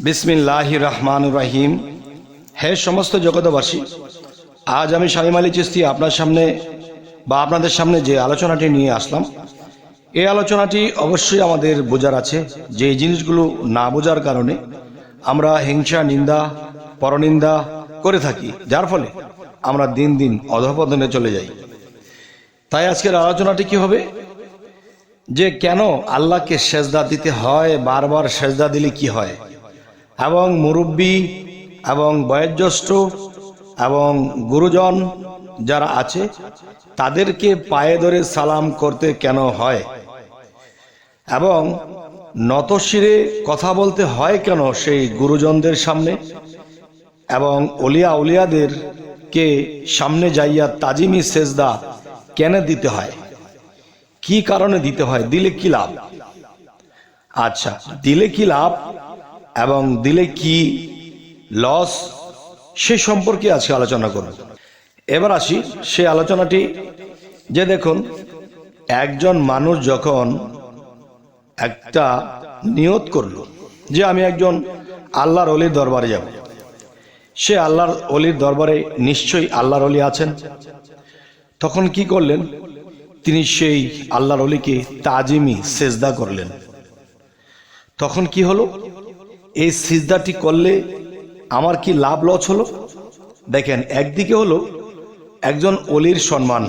বিসমিল্লাহির রহমানির রহিম। হে সমস্ত জগতবাসী, আজ আমি শামীম আলী চিশতি আপনাদের সামনে যে আলোচনাটি নিয়ে আসলাম, এই আলোচনাটি অবশ্যই আমাদের বোঝার আছে যে এই জিনিসগুলো না বোঝার কারণে আমরা হিংসা, নিন্দা, পরনিন্দা করে থাকি, যার ফলে আমরা দিন দিন অধঃপতনে চলে যাই। তাই আজকের আলোচনাটি কি হবে, যে কেন আল্লাহকে সেজদা দিতে হয়, বারবার সেজদা দিলে কি হয়, এবং মুরব্বী এবং বয়োজ্যেষ্ঠ এবং গুরুজন যারা আছে তাদেরকে পায়ে ধরে সালাম করতে কেন হয়, এবং নতশিরে কথা বলতে হয় কেন সেই গুরুজনদের সামনে, এবং ওলিয়া উলিয়াদেরকে সামনে যাইয়া তাজিমি সেজদা কেন দিতে হয়, কি কারণে দিতে হয়, দিলে কি লাভ। আচ্ছা, দিলে কি লাভ এবং দিলে কি লস, সে সম্পর্কে আজকে আলোচনা করব। এবার আসি সে আলোচনাটি, যে দেখুন, একজন মানুষ যখন একটা নিয়ত করলো যে আমি একজন আল্লাহর ওলির দরবারে যাব, সে আল্লাহর ওলির দরবারে নিশ্চয়ই আল্লাহর ওলি আছেন, তখন কি করলেন, তিনি সেই আল্লাহর ওলিকে তাজিমি সেজদা করলেন। তখন কি হলো, এই সিজদাটি করলে আমার কি লাভ লস হলো? দেখেন, একদিকে হলো একজন অলির সম্মান,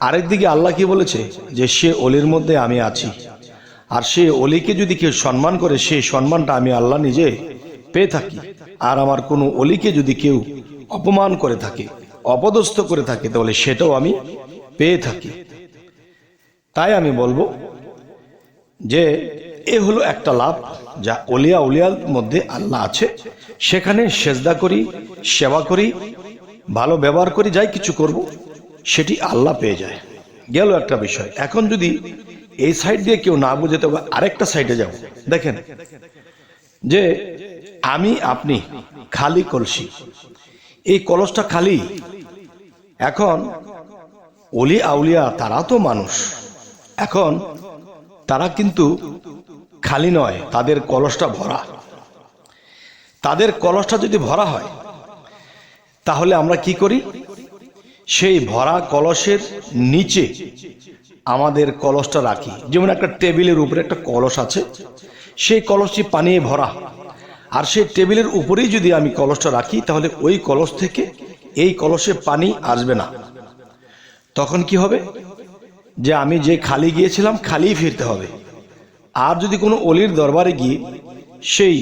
আরেকদিকে আল্লাহ কি বলেছে যে সে অলির মধ্যে আমি আছি, আর সে অলিকে যদি কেউ সম্মান করে সেই সম্মানটা আমি আল্লাহ নিজে পেয়ে থাকি। আর আমার কোনো অলিকে যদি কেউ অপমান করে থাকে, অপদস্থ করে থাকে, তাহলে সেটাও আমি পেয়ে থাকি। তাই আমি বলবো যে এ হলো একটা লাভ, যা উলিয়ার মধ্যে আল্লাহ আছে, সেখানে সেজদা করি, সেবা করি, ভালো ব্যবহার করি, যাই কিছু করব সেটি আল্লাহ পেয়ে যায়। গেল একটা বিষয়। এখন যদি এই সাইড দিয়ে কেউ না বুঝে, তবে আরেকটা সাইডে যাব। দেখেন, যে আমি আপনি খালি কলসি, এই কলসটা খালি। এখন ওলি আউলিয়া তারা তো মানুষ, এখন তারা কিন্তু খালি নয়, তাদের কলসটা ভরা। তাদের কলসটা যদি ভরা হয়, তাহলে আমরা কি করি, সেই ভরা কলসের নিচে আমাদের কলসটা রাখি। যেমন একটা টেবিলের উপরে একটা কলস আছে, সেই কলসটি পানিয়ে ভরা, আর সেই টেবিলের উপরেই যদি আমি কলসটা রাখি, তাহলে ওই কলস থেকে এই কলসে পানি আসবে না। তখন কি হবে, যে আমি যে খালি গিয়েছিলাম খালি ফিরতে হবে। আর যদি কোনো অলির দরবারে গিয়ে সেই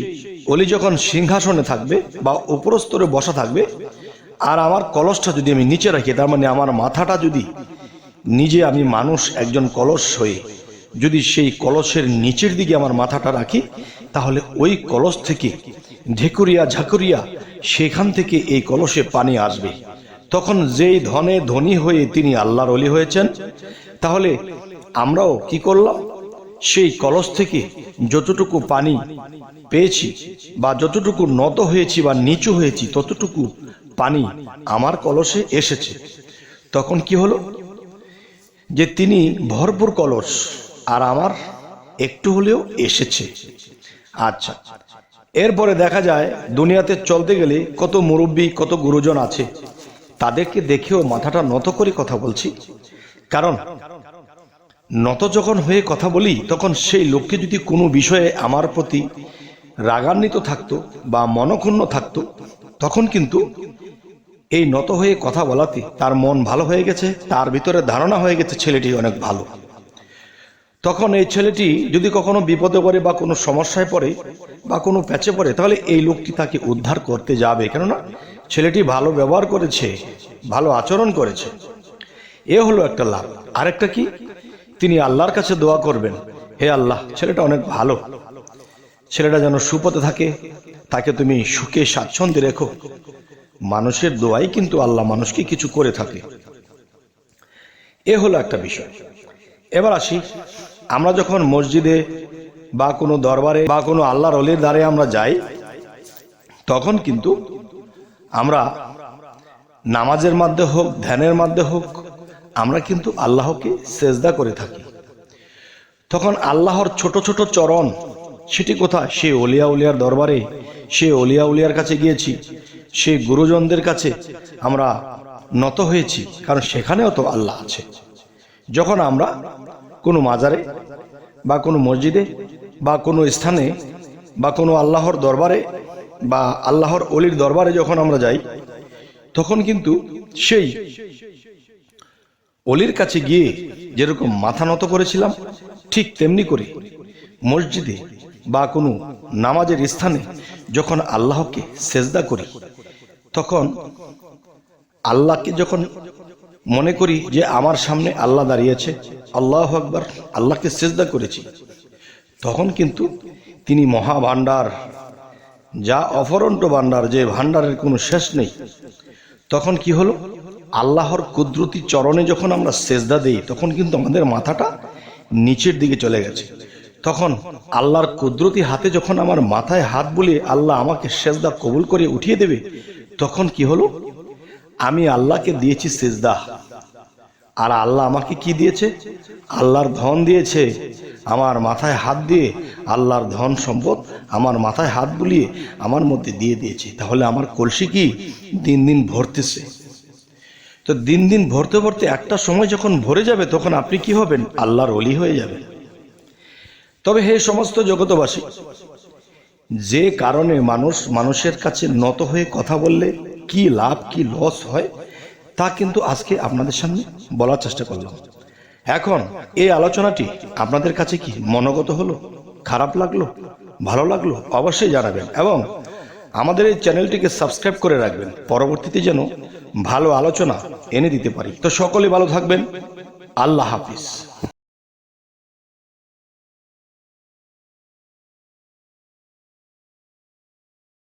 অলি যখন সিংহাসনে থাকবে বা উপরস্তরে বসা থাকবে, আর আমার কলসটা যদি আমি নিচে রাখি, তার মানে আমার মাথাটা যদি নিজে, আমি মানুষ একজন কলস হয়ে যদি সেই কলসের নিচের দিকে আমার মাথাটা রাখি, তাহলে ওই কলস থেকে ঢেকুরিয়া ঝাঁকুরিয়া সেখান থেকে এই কলসে পানি আসবে। তখন যেই ধনে ধনী হয়ে তিনি আল্লাহর ওলি হয়েছেন, তাহলে আমরাও কি করলাম, সেই কলস থেকে যতটুকু পানি পেয়েছি বা যতটুকু নত হয়েছি বা নিচু হয়েছি, ততটুকু পানি আমার কলসে এসেছে। তখন কি হলো, যে তিনি ভরপুর কলস আর আমার একটু হলেও এসেছে। আচ্ছা, এরপরে দেখা যায় দুনিয়াতে চলতে গেলে কত মুরব্বী, কত গুরুজন আছে, তাদেরকে দেখেও মাথাটা নত করে কথা বলছি। কারণ নত যখন হয়ে কথা বলি, তখন সেই লোককে যদি কোনো বিষয়ে আমার প্রতি রাগান্বিত থাকতো বা মনক্ষুণ্ণ থাকতো, তখন কিন্তু এই নত হয়ে কথা বলাতে তার মন ভালো হয়ে গেছে, তার ভিতরে ধারণা হয়ে গেছে ছেলেটি অনেক ভালো। তখন এই ছেলেটি যদি কখনো বিপদে পড়ে বা কোনো সমস্যায় পড়ে বা কোনো প্যাচে পড়ে, তাহলে এই লোকটি তাকে উদ্ধার করতে যাবে, কেননা ছেলেটি ভালো ব্যবহার করেছে, ভালো আচরণ করেছে। এ হলো একটা লাভ। আরেকটা কি, তিনি আল্লাহর কাছে দোয়া করবেন, হে আল্লাহ, ছেলেটা অনেক ভালো, ছেলেটা যেন সুপথে থাকে, তাকে তুমি সুখে স্বাচ্ছন্দ্যে রেখো। মানুষের দোয়াই কিন্তু আল্লাহ মানুষকে কিছু করে থাকে। এ হলো একটা বিষয়। এবার আসি, আমরা যখন মসজিদে বা কোনো দরবারে বা কোনো আল্লাহর ওলির দ্বারে আমরা যাই, তখন কিন্তু আমরা নামাজের মধ্যে হোক, ধ্যানের মধ্যে হোক, আমরা কিন্তু আল্লাহকে সেজদা করে থাকি। তখন আল্লাহর ছোট ছোট চরণ, সেটি কোথায়? সে অলিয়া উলিয়ার দরবারে, সে অলিয়া উলিয়ার কাছে গিয়েছি, সে গুরুজনদের কাছে আমরা নত হয়েছি, কারণ সেখানেও তো আল্লাহ আছে। যখন আমরা কোনো মাজারে বা কোনো মসজিদে বা কোনো স্থানে বা কোনো আল্লাহর দরবারে বা আল্লাহর অলির দরবারে যখন আমরা যাই, তখন কিন্তু সেই অলির কাছে গিয়ে যেরকম মাথা নত করেছিলাম, ঠিক তেমনি করে মসজিদে বা কোনো নামাজের স্থানে যখন আল্লাহকে সেজদা করি, তখন আল্লাহকে যখন মনে করি যে আমার সামনে আল্লাহ দাঁড়িয়েছে, আল্লাহু আকবার, আল্লাহকে সেজদা করেছি, তখন কিন্তু তিনি মহা ভান্ডার, যা অফরন্ত ভান্ডার, যে ভান্ডারের কোনো শেষ নেই। তখন কি হলো? আল্লাহর কুদরতি চরণে যখন আমরা সেজদা দেই, তখন কিন্তু আমাদের মাথাটা নিচের দিকে চলে গেছে। তখন আল্লাহর কুদরতি হাতে যখন আমার মাথায় হাত বুলিয়ে আল্লাহ আমাকে সেজদা কবুল করে উঠিয়ে দেবে, তখন কি হলো? আমি আল্লাহকে দিয়েছি সেজদা, আর আল্লাহ আমাকে কি দিয়েছে? আল্লাহর ধন দিয়েছে। আমার মাথায় হাত দিয়ে আল্লাহর ধন সম্পদ আমার মাথায় হাত বুলিয়ে আমার মধ্যে দিয়ে দিয়েছে। তাহলে আমার কলসি কি দিন দিন ভরতেছে। তো দিন দিন ভরতে ভরতে একটা সময় যখন ভরে যাবে, তখন আপনি কি হবেন? আল্লাহর ওলি হয়ে যাবেন। তবে হে সমস্ত জগতবাসী, যে কারণে মানুষের কাছে নত হয়ে কথা বললে কি লাভ কি লস হয়, তা কিন্তু আজকে আপনাদের সামনে বলার চেষ্টা করলাম। এখন এই আলোচনাটি আপনাদের কাছে কি মনোগত হলো, খারাপ লাগলো, ভালো লাগলো, অবশ্যই জানাবেন এবং আমাদের এই চ্যানেলটিকে সাবস্ক্রাইব করে রাখবেন, পরবর্তীতে যেন ভালো আলোচনা এনে দিতে পারি। তো সকলে ভালো থাকবেন। আল্লাহ হাফিজ।